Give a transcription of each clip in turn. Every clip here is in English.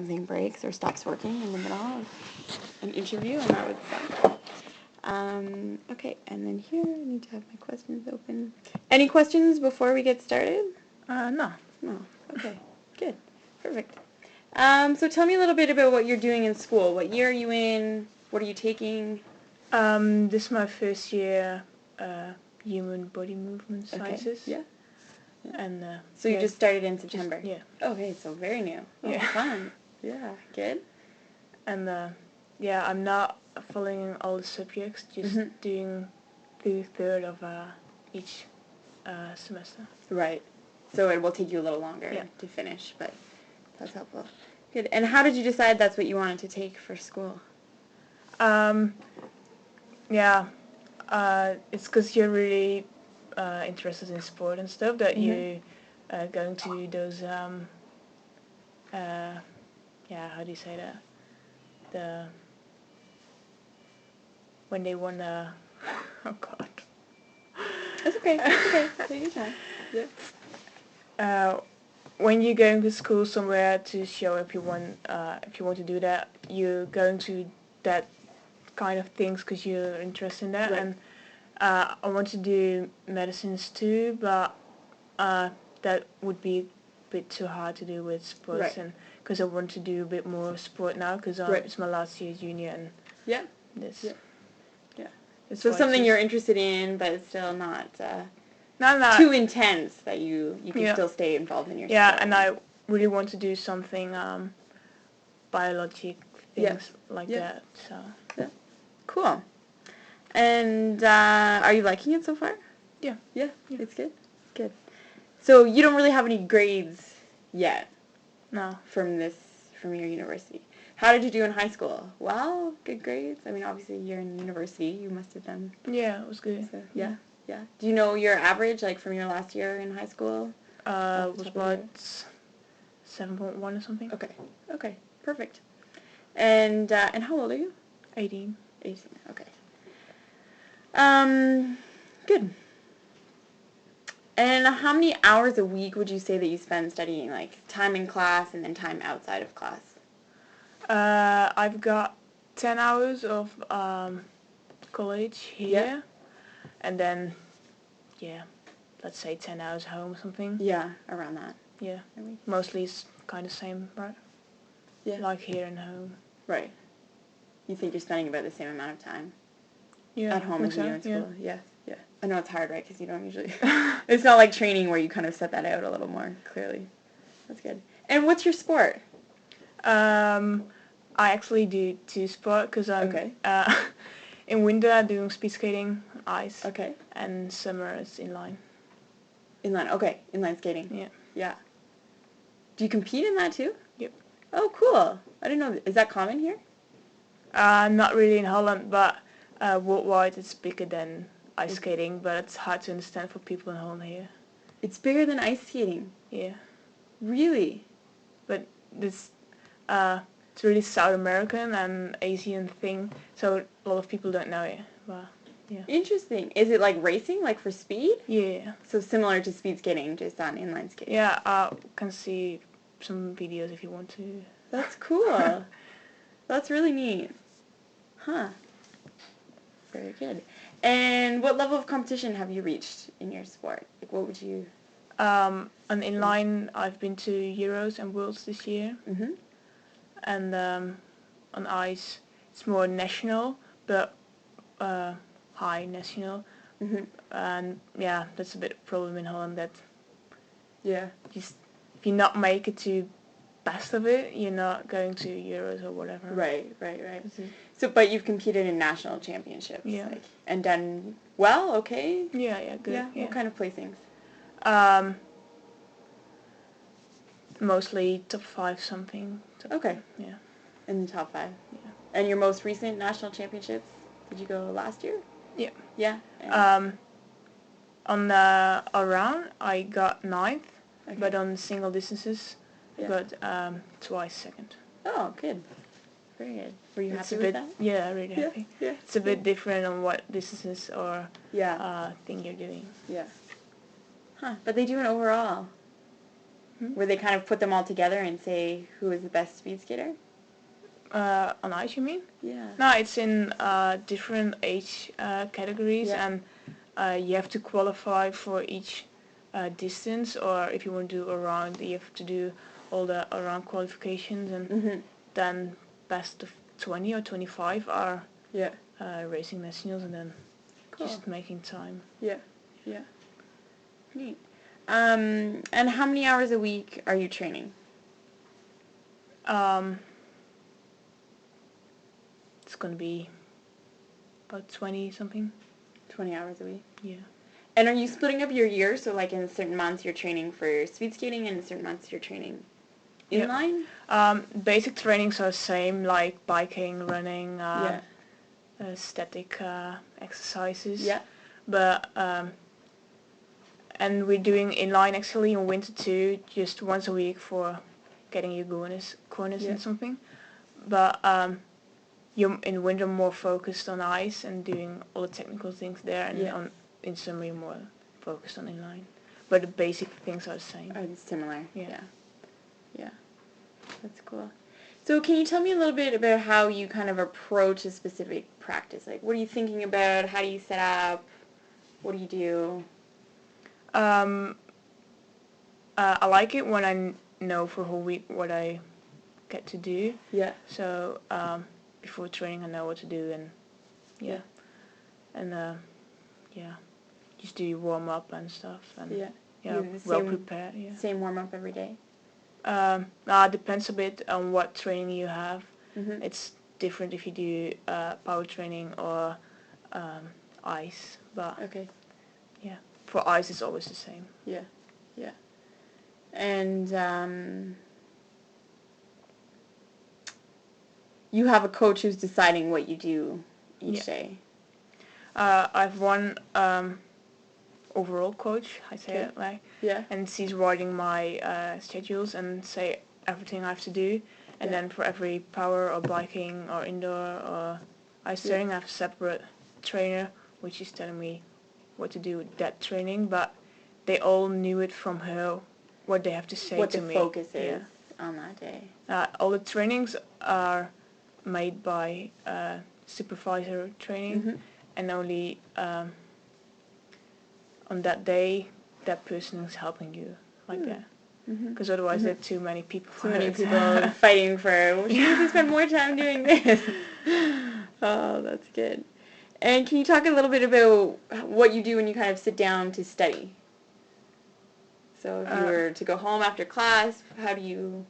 something breaks or stops working in the middle of an interview, and that would suck. Okay, and then here I need to have my questions open. Any questions before we get started? No. No. Okay, good. Perfect. So tell me a little bit about what you're doing in school. What year are you in? What are you taking? This is my first year human body movement sciences. Okay. Yeah. And so you just started in September? Yeah. Okay, so very new. Oh, yeah. Fun. Yeah, good. And yeah, I'm not following all the subjects, just doing 2/3 of each semester. Right. So it will take you a little longer to finish, but that's helpful. Good. And how did you decide that's what you wanted to take for school? Yeah, it's because you're really interested in sport and stuff that you going to those how do you say that? When they won oh god. It's okay. It's okay. Take your time. Yeah. When you're going to school somewhere to show if you want to do that, you're going to that kind of things because you're interested in that. Right. And I want to do medicines too, but that would be a bit too hard to do with sports, and because I want to do a bit more sport now because it's my last year junior and this. Yeah. So something you're interested in, but it's still not not too intense that you can still stay involved in your sport. Yeah, and I really want to do something biologic things like that. So cool. And are you liking it so far? Yeah. Yeah, it's good. Good. So you don't really have any grades yet? No. From your university. How did you do in high school? Well, good grades. I mean, obviously you're in university. You must have done. Yeah, it was good. So, yeah. Do you know your average, like from your last year in high school? It was about 7.1 or something. Okay. Perfect. And how old are you? 18. 18. Okay. Good. And how many hours a week would you say that you spend studying, like time in class and then time outside of class? I've got 10 hours of college here, and then, let's say 10 hours home or something. Yeah, around that. Yeah, mostly it's kind of same, right? Yeah. Like here and home. Right. You think you're spending about the same amount of time? Yeah. At home as you do in school? Yeah. I know it's hard, right? Because you don't usually... It's not like training where you kind of set that out a little more clearly. That's good. And what's your sport? I actually do 2 sport because I'm in winter I'm doing speed skating, ice. Okay. And summer is inline. Inline, okay. Inline skating. Yeah. Yeah. Do you compete in that too? Yep. Oh, cool. I didn't know. Is that common here? Not really in Holland, but worldwide it's bigger than ice skating, but it's hard to understand for people in Holland here. It's bigger than ice skating? Yeah. Really? But this, it's really South American and Asian thing, so a lot of people don't know it. But yeah. Interesting. Is it like racing, like for speed? Yeah. So similar to speed skating, just on inline skating? Yeah, I can see some videos if you want to. That's cool. That's really neat. Huh. Very good. And what level of competition have you reached in your sport? Like, what would you... On inline, I've been to Euros and Worlds this year. Mm-hmm. And on ice, it's more national, but high national. Mm-hmm. And yeah, that's a bit of a problem in Holland that if you not make it to best of it, you're not going to Euros or whatever. Right. So, but you've competed in national championships. Yeah. And done well, okay? Yeah, good. Yeah? What kind of placings? Mostly top 5 something. Okay. Yeah. In the top 5? Yeah. And your most recent national championships, did you go last year? Yeah. Yeah? On the all-round, I got 9th, okay. But on single distances, I got twice second. Oh, good. Very good. Were you happy with that? Yeah, really happy. Yeah. It's a bit different on what distances or thing you're doing. Yeah. Huh. But they do an overall. where they kind of put them all together and say who is the best speed skater? On ice, you mean? Yeah. No, it's in different age categories, and you have to qualify for each distance, or if you want to do a round, you have to do all the around qualifications, and then best of 20 or 25 are racing nationals, and then just making time. Yeah. Neat. And how many hours a week are you training? It's going to be about 20 something. 20 hours a week? Yeah. And are you splitting up your year, so like in certain months you're training for speed skating and in certain months you're training inline? Basic trainings are the same, like biking, running, static exercises. Yeah. But and we're doing inline actually in winter too, just once a week for getting your corners and something. But you're in winter more focused on ice and doing all the technical things there, and in summer you're more focused on inline. But the basic things are the same. Are similar? Yeah. That's cool. So can you tell me a little bit about how you kind of approach a specific practice? Like, what are you thinking about? How do you set up? What do you do? I like it when I know for a whole week what I get to do. Yeah. So before training I know what to do, and just do your warm up and stuff, and well prepared. Yeah. Same warm up every day. Depends a bit on what training you have. It's different if you do power training or ice, but for ice it's always the same. And you have a coach who's deciding what you do each day. I have one overall coach, I say it like, and she's writing my schedules and say everything I have to do, and then for every power or biking or indoor or ice training I have a separate trainer which is telling me what to do with that training, but they all knew it from her, what they have to say to me. What the focus is on that day. All the trainings are made by supervisor training, and only on that day that person is helping you like that, because otherwise there are too many people fighting for, well, she needs to spend more time doing this. Oh, that's good. And can you talk a little bit about what you do when you kind of sit down to study? So if you were to go home after class, how do you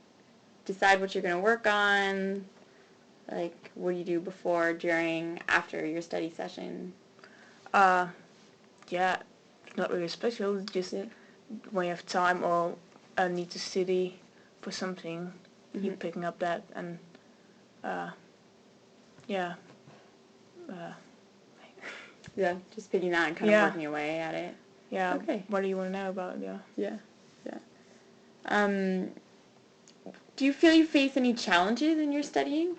decide what you're going to work on? Like, what do you do before, during, after your study session? Not really special, just when you have time or need to study for something, you're picking up that, and just picking that and kind of working your way at it. Yeah. Okay. What do you want to know about? Yeah. Do you feel you face any challenges in your studying?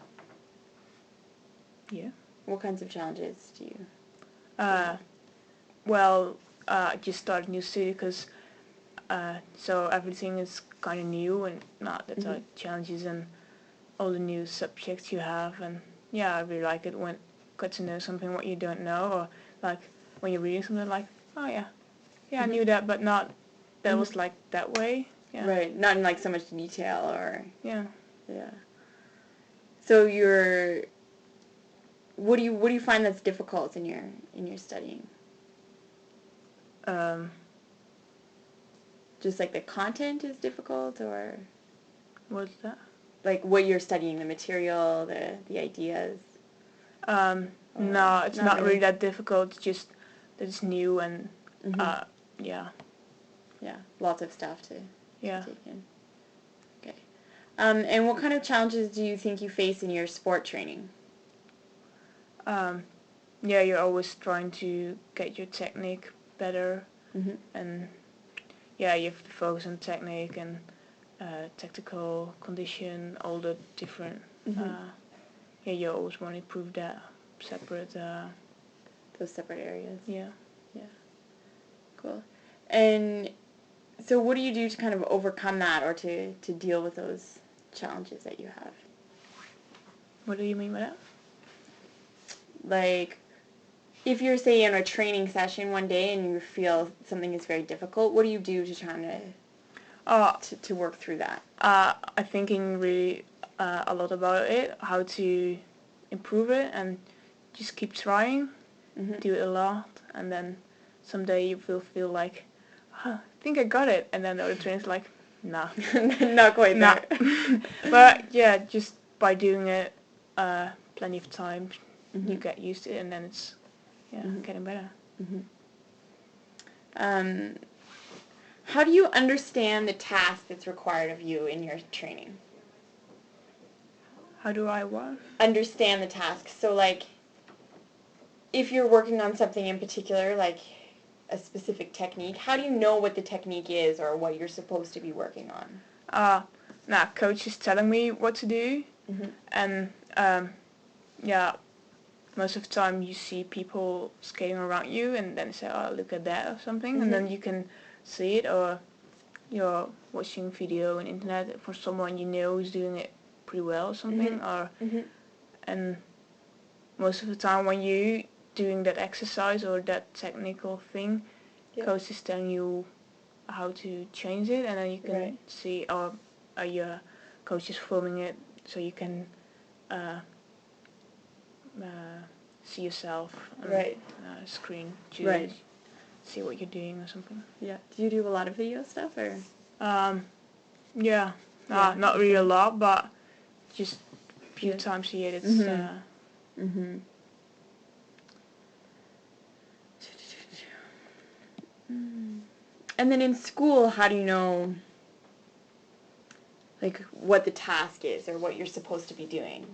Yeah. What kinds of challenges do you? I just started new study because so everything is kind of new, and that's challenges and all the new subjects you have, and I really like it when got to know something what you don't know, or like when you're reading something like, oh I knew that, but not that was like that way. Yeah. Right, not in like so much detail, or yeah. So what do you find that's difficult in your studying? Just like the content is difficult, or what's that? Like what you're studying, the material, the ideas. No, it's not really that difficult. It's just that it's new, and lots of stuff to take in. Okay. And what kind of challenges do you think you face in your sport training? You're always trying to get your technique better, and you have to focus on technique and tactical condition, all the different. You always want to improve that separate. Those separate areas. Yeah. Cool. And So what do you do to kind of overcome that or to deal with those challenges that you have? What do you mean by that? Like, if you're, say, in a training session one day and you feel something is very difficult, what do you do to try to work through that? I'm thinking really a lot about it, how to improve it, and just keep trying, do it a lot, and then someday you will feel like, I think I got it, and then the other trainer's like, nah. Not quite nah. there. But yeah, just by doing it plenty of times, you get used to it, and then it's getting better. How do you understand the task that's required of you in your training? How do I what? Understand the task. So, like, if you're working on something in particular, like a specific technique, how do you know what the technique is or what you're supposed to be working on? Coach is telling me what to do, and most of the time you see people skating around you, and then say, "Oh, look at that" or something, and then you can see it, or you're watching video on internet for someone you know who's doing it pretty well or something, and most of the time when you doing that exercise or that technical thing, coach is telling you how to change it, and then you can see, or your coach is filming it, so you can see yourself on a screen to see what you're doing or something. Yeah. Do you do a lot of video stuff, or? Not really a lot, but just a few times a year. It's And then in school, how do you know, like, what the task is or what you're supposed to be doing?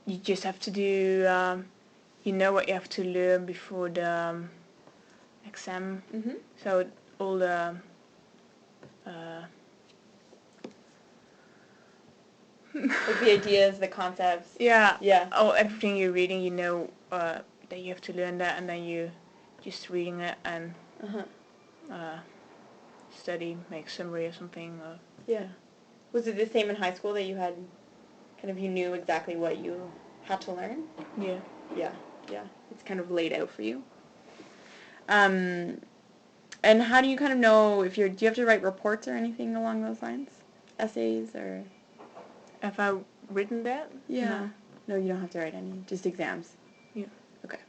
You just have to do, you know what you have to learn before the exam. So all the like the ideas, the concepts. Everything you're reading, you know that you have to learn that, and then you just reading it and study, make summary or something. Was it the same in high school that you had, kind of, you knew exactly what you had to learn? Yeah. It's kind of laid out for you. And how do you kind of know do you have to write reports or anything along those lines? Essays or? Have I written that? Yeah. No, you don't have to write any. Just exams. Yeah. Okay.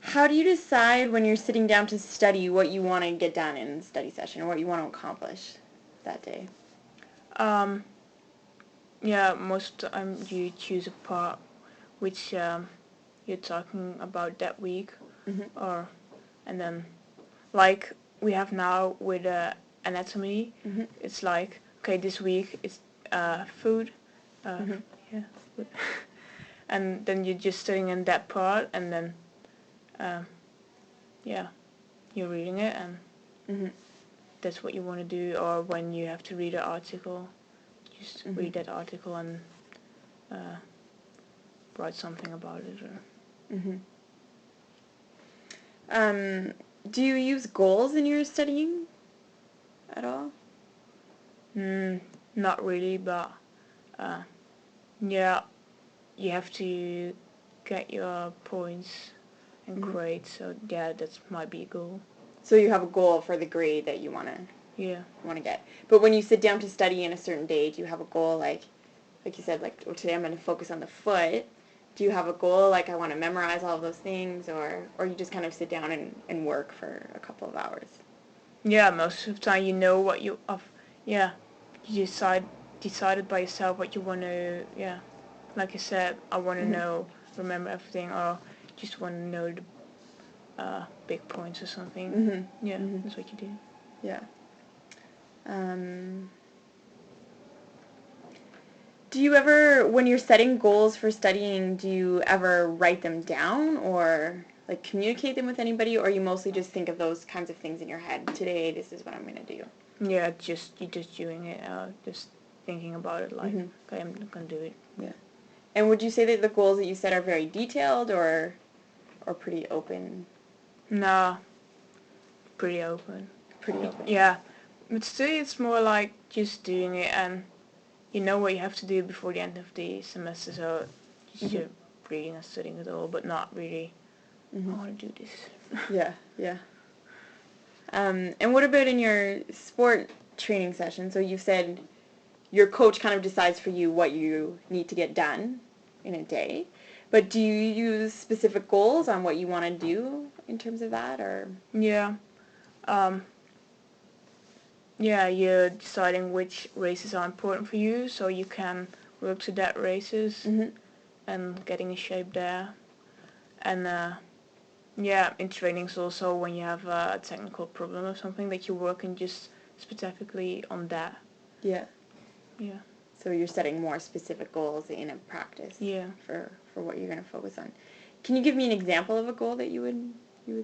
How do you decide when you're sitting down to study what you want to get done in the study session or what you want to accomplish that day? Most of the time you choose a part which you're talking about that week, and then like we have now with anatomy, it's like, okay, this week it's food, and then you're just studying in that part, and then you're reading it, and that's what you want to do. Or when you have to read an article, just read that article and write something about it. Do you use goals in your studying at all? Not really, but you have to get your points and grades, so that might be a goal. So you have a goal for the grade that you want to get. But when you sit down to study in a certain day, do you have a goal, like you said, like, oh, today I'm going to focus on the foot? Do you have a goal, like, I want to memorize all of those things, or you just kind of sit down and work for a couple of hours? Yeah, most of the time you know what you decided by yourself what you want to, like I said, I want to remember everything, or just want to know the big points or something. That's what you do. Do you ever, when you're setting goals for studying, do you ever write them down or, like, communicate them with anybody, or you mostly just think of those kinds of things in your head? Today, this is what I'm going to do. Yeah, you're just doing it. Just thinking about it, like, okay, I'm going to do it. Yeah. And would you say that the goals that you set are very detailed or pretty open? No, pretty open. Pretty open. Yeah. But still, it's more like just doing it, and you know what you have to do before the end of the semester, so just you're reading and studying it all, but not really, I want to do this. Yeah, yeah. And what about in your sport training session? So you said your coach kind of decides for you what you need to get done in a day, but do you use specific goals on what you want to do in terms of that, or? Yeah. Yeah, you're deciding which races are important for you, so you can work to that races and getting in shape there. And yeah, in trainings also, when you have a technical problem or something, that you're working just specifically on that. Yeah. Yeah. So you're setting more specific goals in a practice. Yeah. For what you're going to focus on. Can you give me an example of a goal that you would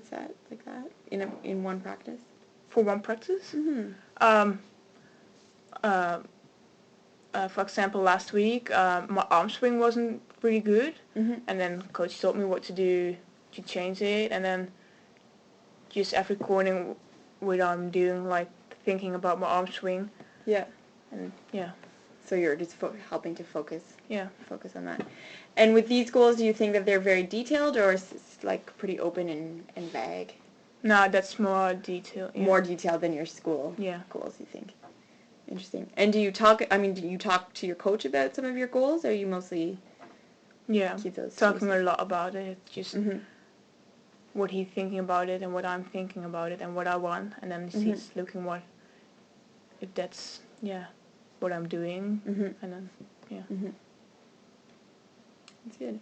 set like that in one practice? For one practice? For example, last week my arm swing wasn't really good, and then coach told me what to do to change it, and then just every corner what I'm doing, like thinking about my arm swing. Yeah. And yeah. So you're just helping to focus. Yeah. Focus on that. And with these goals, do you think that they're very detailed, or is it like pretty open and vague? No, that's more detailed. Yeah. More detailed than your school goals, you think? Interesting. And do you talk to your coach about some of your goals, or you mostly keep those talking a lot about it, just what he's thinking about it and what I'm thinking about it and what I want, and then he's looking if that's what I'm doing, and then That's good.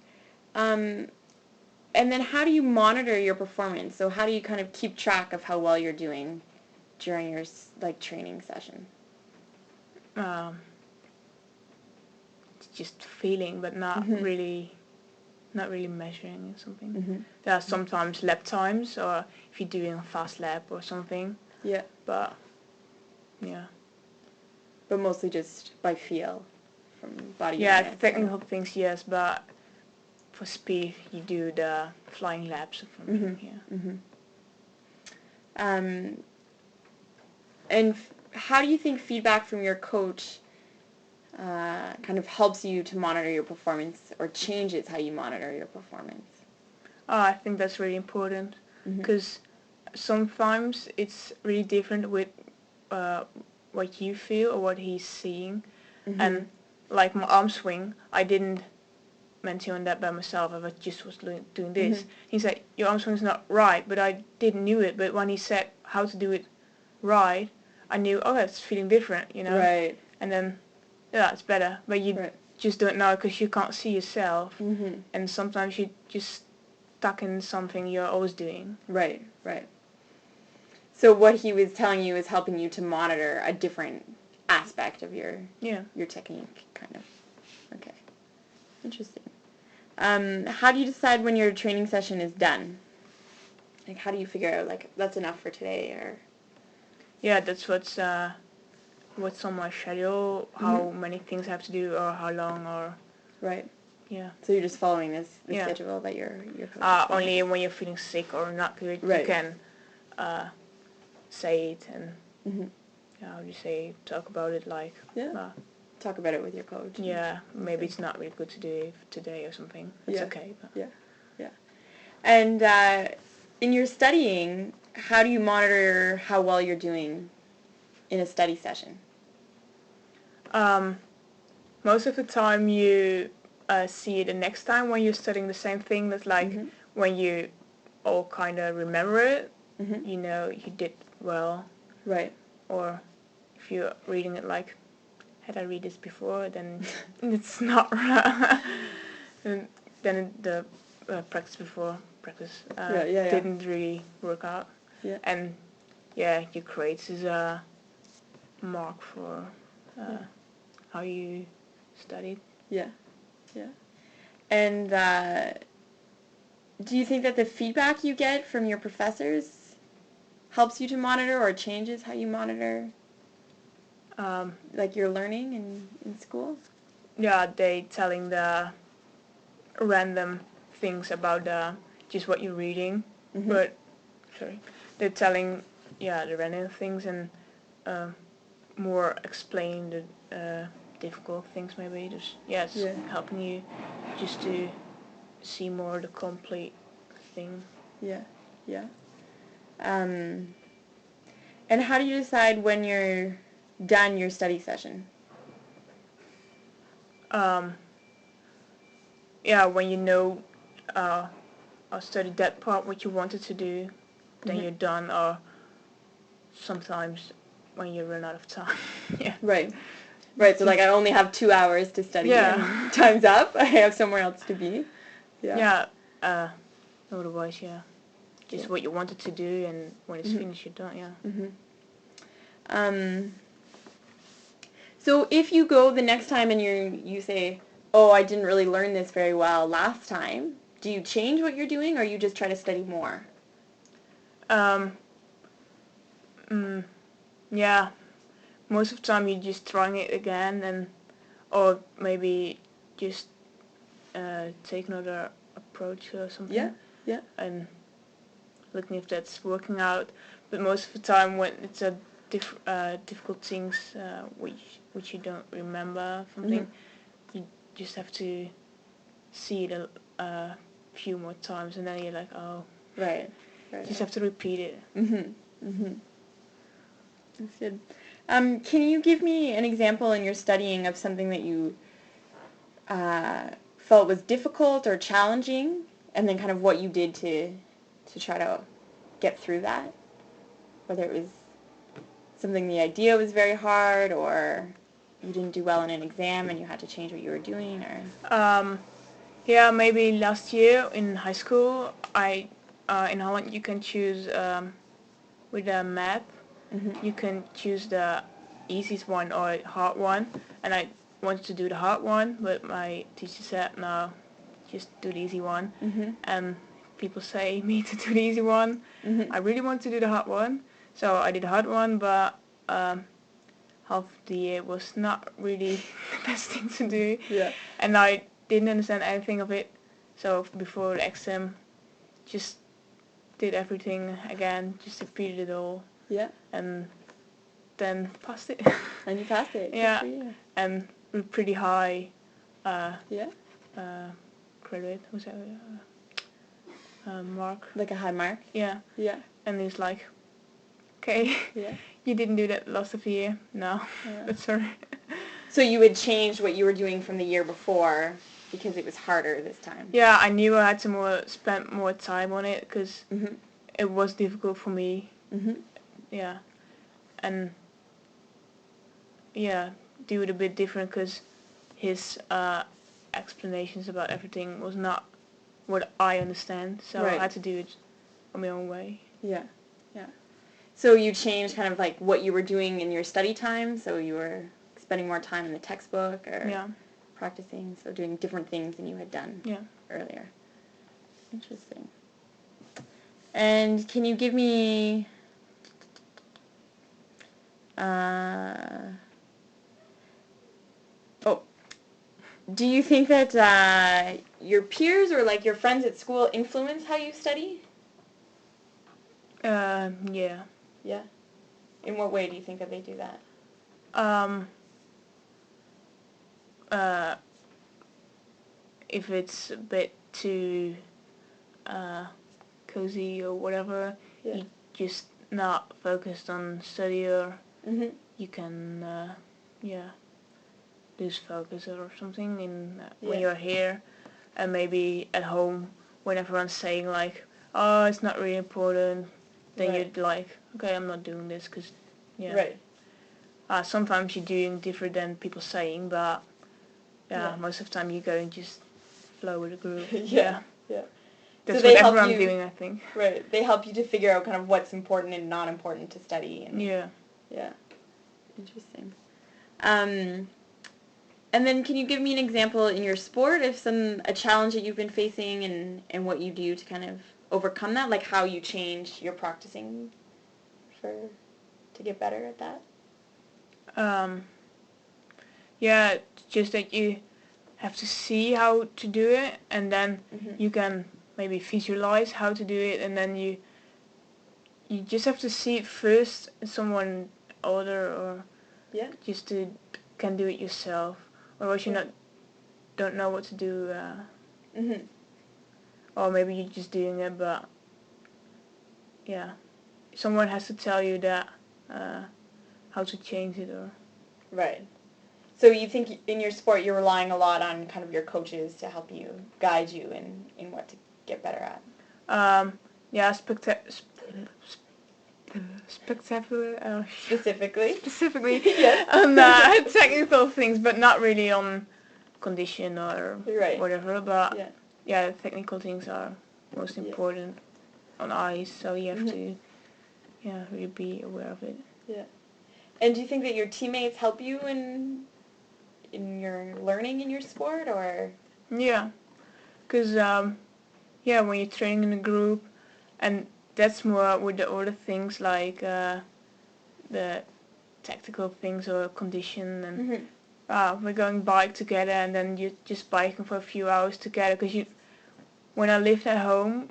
And then how do you monitor your performance? So how do you kind of keep track of how well you're doing during your training session? It's just feeling, but not really measuring or something. There are sometimes lap times, or if you're doing a fast lap or something. Yeah. But yeah. But mostly just by feel, from body. Yeah, technical things, yes, but for speed you do the flying laps or something. And how do you think feedback from your coach kind of helps you to monitor your performance, or changes how you monitor your performance? I think that's really important, because sometimes it's really different with what you feel or what he's seeing. And like my arm swing, I didn't mention that by myself. I just was doing this. He said, your arm swing's not right, but I didn't knew it. But when he said how to do it right, I knew, oh, it's feeling different, you know. Right. And then, yeah, it's better. But you just don't know because you can't see yourself. And sometimes you just stuck in something you're always doing. Right, right. So what he was telling you is helping you to monitor a different aspect of your technique, kind of. Okay. Interesting. How do you decide when your training session is done? Like, how do you figure out, like, that's enough for today, or? Yeah, that's what's on my schedule, how many things I have to do, or how long, or... Right. Yeah. So you're just following the schedule that your coach only when you're feeling sick or not good, you can say it and how do you say, talk about it, like... talk about it with your coach. Yeah, maybe it's not really good to do it today or something. It's okay. But. Yeah. And in your studying, how do you monitor how well you're doing in a study session? Most of the time you see it the next time when you're studying the same thing. That's like when you all kind of remember it, you know you did well. Right. Or if you're reading it like, had I read this before, then it's not right. And then the practice didn't really work out. Yeah. And your grades is a mark for how you studied. Yeah. And do you think that the feedback you get from your professors helps you to monitor, or changes how you monitor? Like you're learning in school? Yeah, they telling the random things about just what you're reading, Mm-hmm. but sorry, they're telling the random things and more explain the difficult things maybe. Just it's helping you just to see more the complete thing. Yeah, yeah. And how do you decide when you're done your study session? When you know or studied that part what you wanted to do, then Mm-hmm. you're done. Or sometimes when you run out of time. Yeah. Right. Right. So like I only have 2 hours to study. Yeah. And time's up. I have somewhere else to be. Yeah. Yeah. Otherwise, just what you wanted to do, and when it's finished, you're done. Yeah. Mm-hmm. So if you go the next time and you say, oh, I didn't really learn this very well last time, do you change what you're doing, or you just try to study more? Yeah. Most of the time, you're just trying it again, or maybe just take another approach or something. Yeah. Yeah. And looking if that's working out. But most of the time, when it's a difficult things which you don't remember something, you just have to see it a few more times, and then you're like, oh, Right. just have to repeat it. That's good. Can you give me an example in your studying of something that you felt was difficult or challenging, and then kind of what you did to try to get through that? Whether it was something the idea was very hard, or you didn't do well in an exam and you had to change what you were doing, or... Maybe last year in high school, in Holland you can choose with the math. You can choose the easiest one or hard one, and I wanted to do the hard one, but my teacher said no, just do the easy one. And people say me to do the easy one. I really want to do the hard one, so I did the hard one, but half the year was not really the best thing to do. Yeah. And I didn't understand anything of it, so before the exam, just did everything again, just repeated it all. Yeah. And then passed it. And you passed it. Yeah. Good for you. And with pretty high credit, was that mark? Like a high mark? Yeah. Yeah. And it's like, okay, you didn't do that last of the year. No, that's sorry. So you had changed what you were doing from the year before because it was harder this time. Yeah, I knew I had to spend more time on it because it was difficult for me. Yeah, and do it a bit different because his explanations about everything was not what I understand, so I had to do it on my own way. Yeah. So you changed kind of like what you were doing in your study time, so you were spending more time in the textbook or practicing, so doing different things than you had done earlier. Interesting. And can you give me do you think that your peers or like your friends at school influence how you study? Yeah. Yeah? In what way do you think that they do that? If it's a bit too cozy or whatever, you just not focused on study, or you can lose focus or something when you're here, and maybe at home when everyone's saying like, oh, it's not really important, then you're like, okay, I'm not doing this because sometimes you're doing different than people saying, but most of the time you go and just flow with the group. That's so what everyone's doing, I think. Right. They help you to figure out kind of what's important and not important to study. And, yeah. Interesting. And then can you give me an example in your sport of a challenge that you've been facing and what you do to kind of overcome that? Like how you change your practicing to get better at that? Um, yeah, it's just that you have to see how to do it, and then you can maybe visualize how to do it, and then you just have to see it first in someone older, or just to can do it yourself, or else you don't know what to do, or maybe you're just doing it, but yeah, someone has to tell you that how to change it, or right. So you think in your sport you're relying a lot on kind of your coaches to help you guide you in what to get better at. Yeah, spectacular. Specifically Yes. on technical things, but not really on condition or whatever. But yeah, technical things are most important on ice, so you have to really be aware of it. Yeah. And do you think that your teammates help you in your learning in your sport, or? Yeah, because when you're training in a group, and that's more with the other things like the tactical things or condition, and we're going bike together, and then you're just biking for a few hours together. Because when I lived at home,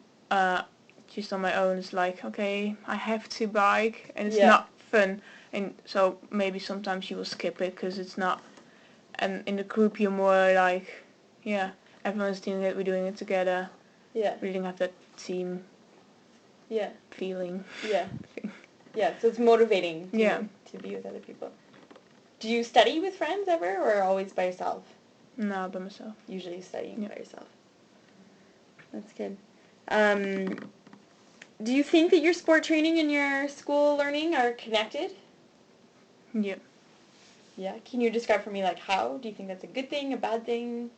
just on my own, it's like, okay, I have to bike, and it's not fun, and so maybe sometimes you will skip it because it's not. And in the group, you're more like, everyone's doing it, we're doing it together. Yeah. We didn't have that team. Feeling. Yeah. So it's motivating to be with other people. Do you study with friends ever, or always by yourself? No, by myself. Usually studying by yourself. That's good. Do you think that your sport training and your school learning are connected? Yeah. Yeah. Can you describe for me, like, how? Do you think that's a good thing, a bad thing?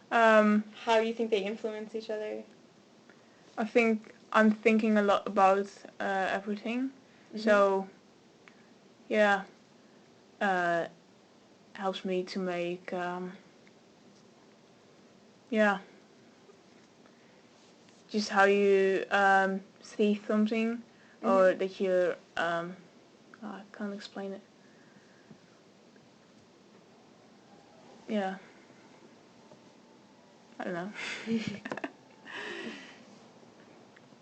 How do you think they influence each other? I think I'm thinking a lot about everything. So, helps me to make, just how you see something, or that you're, I can't explain it. Yeah. I don't know.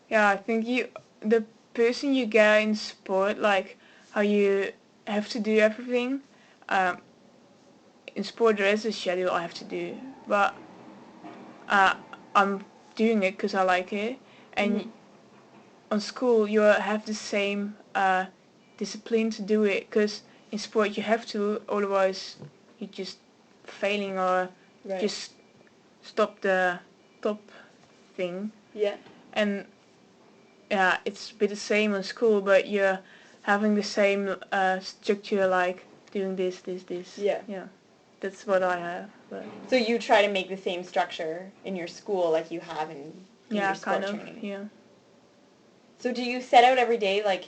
Yeah, I think the person you get in sport, like how you have to do everything. In sport there is a schedule I have to do, but I'm doing it because I like it. And on school you have the same discipline to do it, because in sport you have to, otherwise you're just failing, or just stop the top thing. Yeah. And it's a bit the same in school, but you're having the same structure, like doing this. Yeah. That's what I have. But so you try to make the same structure in your school like you have in your sport training? Yeah. So do you set out every day, like,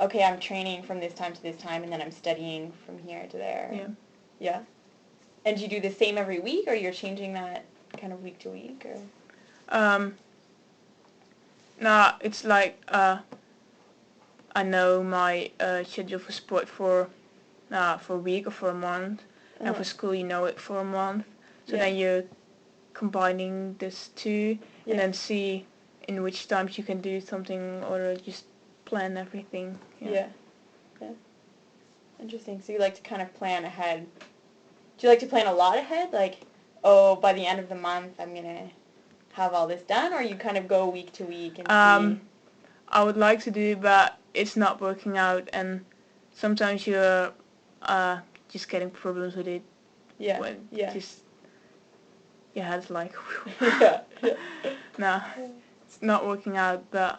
okay, I'm training from this time to this time, and then I'm studying from here to there? Yeah. Yeah? And do you do the same every week, or you're changing that kind of week to week, or? No, it's like I know my schedule for sport for a week or for a month, and for school you know it for a month. So then you're combining this two, and then see in which times you can do something, or just plan everything. Yeah. Interesting. So you like to kind of plan ahead. Do you like to plan a lot ahead? Like, oh, by the end of the month I'm going to have all this done, or you kind of go week to week and see? I would like to do, but it's not working out, and sometimes you're just getting problems with it. Just your head's like, no, it's not working out, but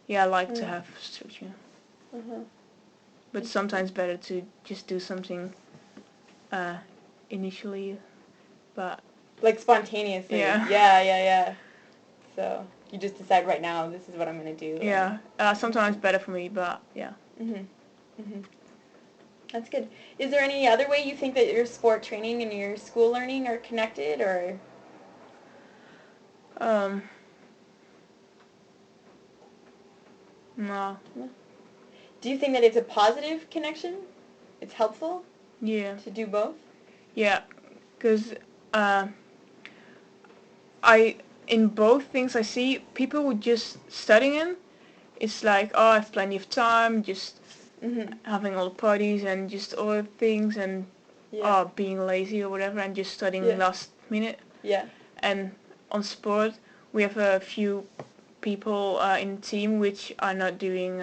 I like to have structure. But sometimes better to just do something initially, but like spontaneously. Yeah. So you just decide right now, this is what I'm going to do. Yeah, sometimes better for me, but yeah. That's good. Is there any other way you think that your sport training and your school learning are connected, or? No. Do you think that it's a positive connection? it's helpful to do both? Yeah, because in both things I see people who just studying, it's like, oh, I have plenty of time, just having all the parties and just all the things and being lazy or whatever and just studying last minute. Yeah. And on sport, we have a few people in the team which are not doing,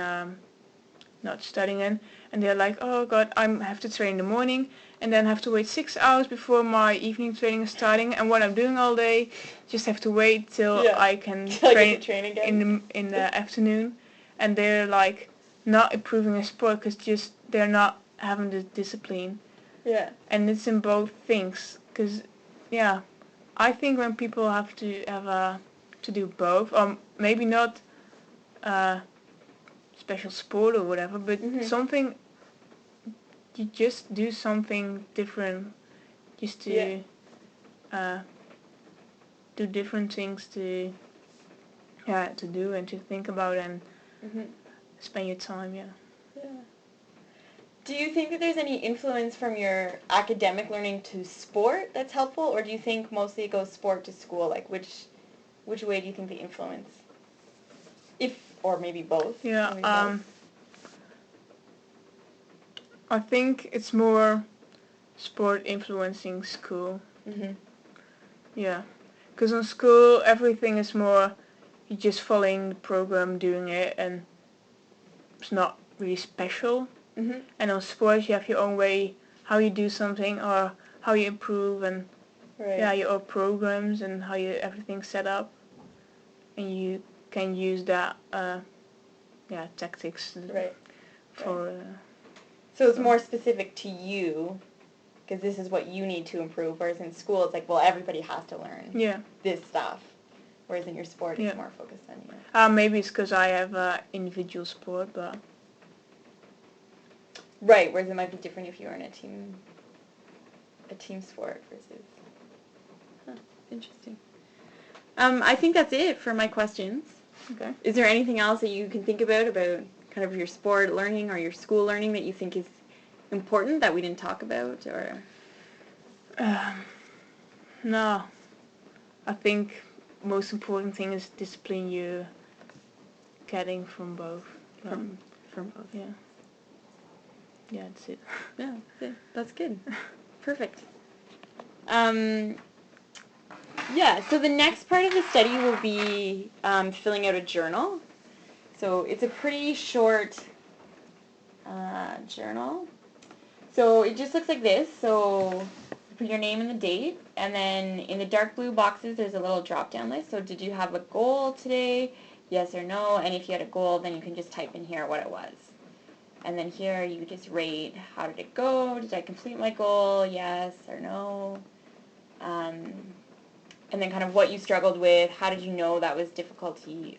not studying in, and they're like, oh god, I have to train in the morning and then have to wait 6 hours before my evening training is starting, and what I'm doing all day, just have to wait till I can train again. in the afternoon, and they're like not improving their sport because just they're not having the discipline. Yeah. And it's in both things, because I think when people have to do both, or maybe not special sport or whatever, but something, you just do something different, just to do different things to do and to think about and spend your time. Yeah. Do you think that there's any influence from your academic learning to sport that's helpful, or do you think mostly it goes sport to school? Like which way do you think they influence? Or maybe both? Yeah. Maybe both. I think it's more sport influencing school. Yeah. Because in school everything is more, you're just following the program, doing it, and it's not really special. And on sports you have your own way how you do something or how you improve, and your own programs and how you everything's set up, and you can use that tactics for so it's more specific to you because this is what you need to improve, whereas in school it's like, well, everybody has to learn this stuff, whereas in your sport it's more focused on you. Maybe it's because I have individual sport, but right, whereas it might be different if you were in a team sport versus. Interesting. I think that's it for my questions. Okay. Is there anything else that you can think about kind of your sport learning or your school learning that you think is important that we didn't talk about, or? No. I think most important thing is discipline you're getting from both. From both. Yeah. Yeah, that's it. Yeah, that's good. Perfect. So the next part of the study will be filling out a journal. So it's a pretty short journal. So it just looks like this. So you put your name and the date, and then in the dark blue boxes there's a little drop-down list. So did you have a goal today? Yes or no? And if you had a goal, then you can just type in here what it was. And then here you just rate, how did it go? Did I complete my goal? Yes or no? And then kind of what you struggled with. How did you know that was a difficulty?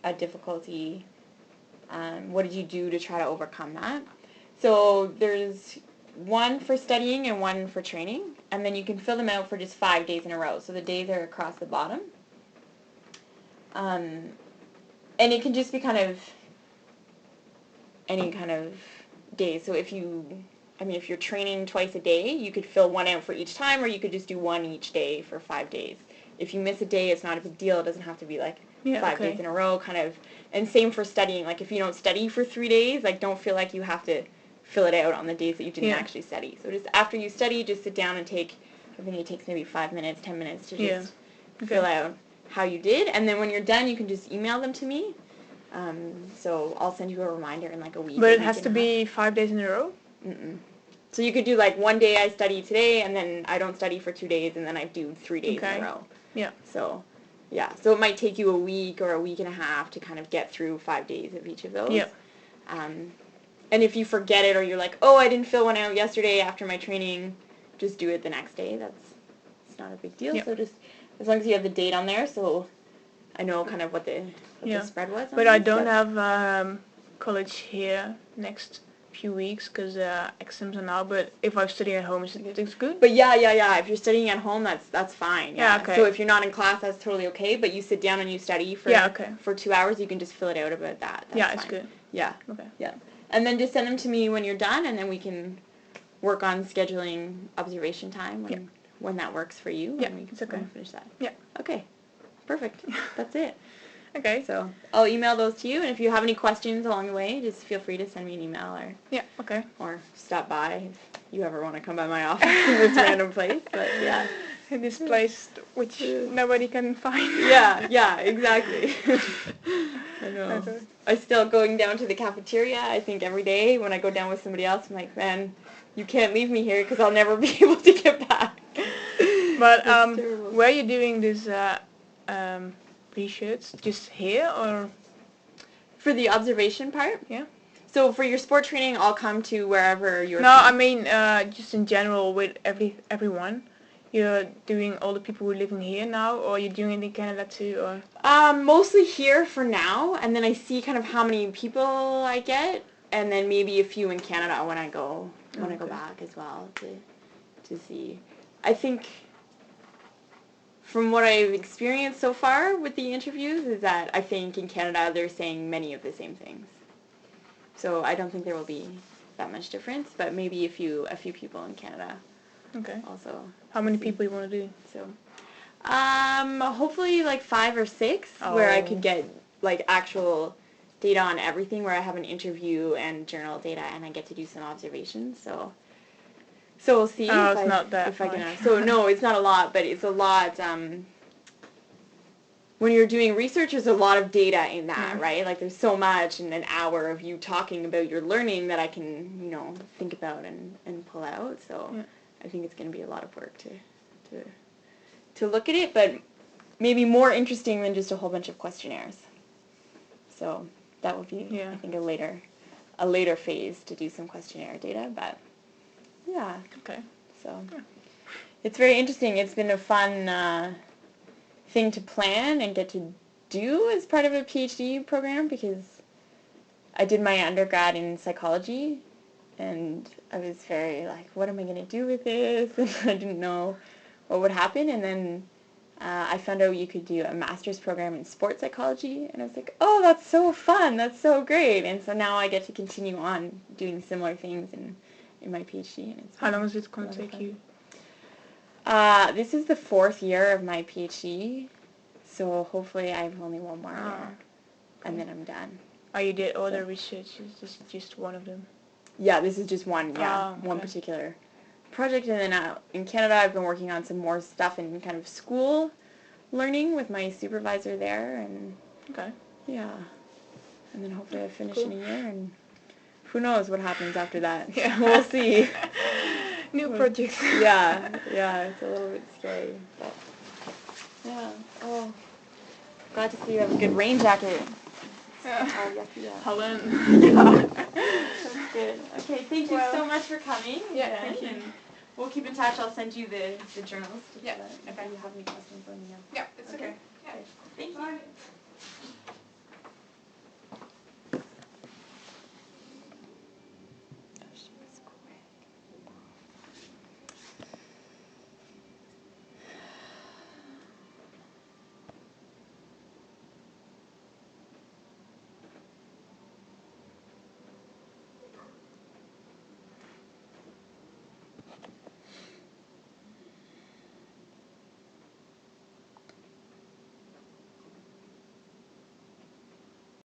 What did you do to try to overcome that? So there's one for studying and one for training. And then you can fill them out for just 5 days in a row. So the days are across the bottom. And it can just be kind of any kind of day. So if you're training twice a day, you could fill one out for each time, or you could just do one each day for 5 days. If you miss a day, it's not a big deal. It doesn't have to be like 5 days in a row, kind of. And same for studying. Like if you don't study for 3 days, like don't feel like you have to fill it out on the days that you didn't actually study. So just after you study, just sit down and I think it takes maybe 5 minutes, 10 minutes to just fill out how you did. And then when you're done, you can just email them to me. So I'll send you a reminder in like a week. But it has to be 5 days in a row? So you could do like one day I study today, and then I don't study for 2 days, and then I do 3 days in a row. Yeah. So, so it might take you a week or a week and a half to kind of get through 5 days of each of those. Yeah. And if you forget it, or you're like, oh, I didn't fill one out yesterday after my training, just do it the next day. It's not a big deal. Yeah. So just as long as you have the date on there, so I know kind of what the spread was. But I don't have college here next few weeks because exams are now. But if I'm studying at home, it's good. But yeah. If you're studying at home, that's fine. Yeah. Okay. So if you're not in class, that's totally okay. But you sit down and you study for 2 hours, you can just fill it out about that. That's it's good. Yeah. Okay. Yeah. And then just send them to me when you're done, and then we can work on scheduling observation time when that works for you. Yeah, and we can it's okay. Finish that. Yeah. Okay. Perfect. That's it. Okay. So I'll email those to you, and if you have any questions along the way, just feel free to send me an email or stop by if you ever want to come by my office in this random place. But yeah. In this place which nobody can find. Yeah, exactly. I know. Okay. I still going down to the cafeteria, I think every day when I go down with somebody else, I'm like, man, you can't leave me here because I'll never be able to get back. But where are you doing these pre-shirts? Just here or? For the observation part? Yeah. So for your sport training, I'll come to wherever you're. No, I mean just in general with everyone. You're doing all the people who are living here now, or you're doing it in Canada too, or? Mostly here for now, and then I see kind of how many people I get, and then maybe a few in Canada when I go back as well to see. I think from what I've experienced so far with the interviews is that I think in Canada they're saying many of the same things. So I don't think there will be that much difference, but maybe a few people in Canada. Okay. Also. How many people you want to do? So, hopefully like 5 or 6, where I could get like actual data on everything, where I have an interview and journal data, and I get to do some observations. So we'll see. Oh, it's not that much. So no, it's not a lot, but it's a lot. When you're doing research, there's a lot of data in that, right? Like there's so much in an hour of you talking about your learning that I can, think about and pull out. So I think it's going to be a lot of work to look at it, but maybe more interesting than just a whole bunch of questionnaires. So that would be, I think, a later phase to do some questionnaire data, but yeah. Okay. So it's very interesting. It's been a fun thing to plan and get to do as part of a PhD program, because I did my undergrad in psychology, and I was very like, what am I going to do with this? And I didn't know what would happen. And then I found out you could do a master's program in sports psychology, and I was like, oh, that's so fun. That's so great. And so now I get to continue on doing similar things in my PhD. And it's How long is it going to take you? This is the 4th year of my PhD, so hopefully I have only one more year, and then I'm done. Oh, you did all the research, is just one of them? Yeah, this is just one particular project, and then in Canada I've been working on some more stuff in kind of school learning with my supervisor there, and and then hopefully I finish in a year, and who knows what happens after that. Yeah. We'll see. New projects. Yeah, it's a little bit scary, but yeah. Oh, glad to see you have a good rain jacket. Helen. That's good. Okay, thank you so much for coming. Yeah, thank you. And we'll keep in touch. I'll send you the journals. Yeah. If you have any questions, let me know. Yeah, it's okay. Thank you.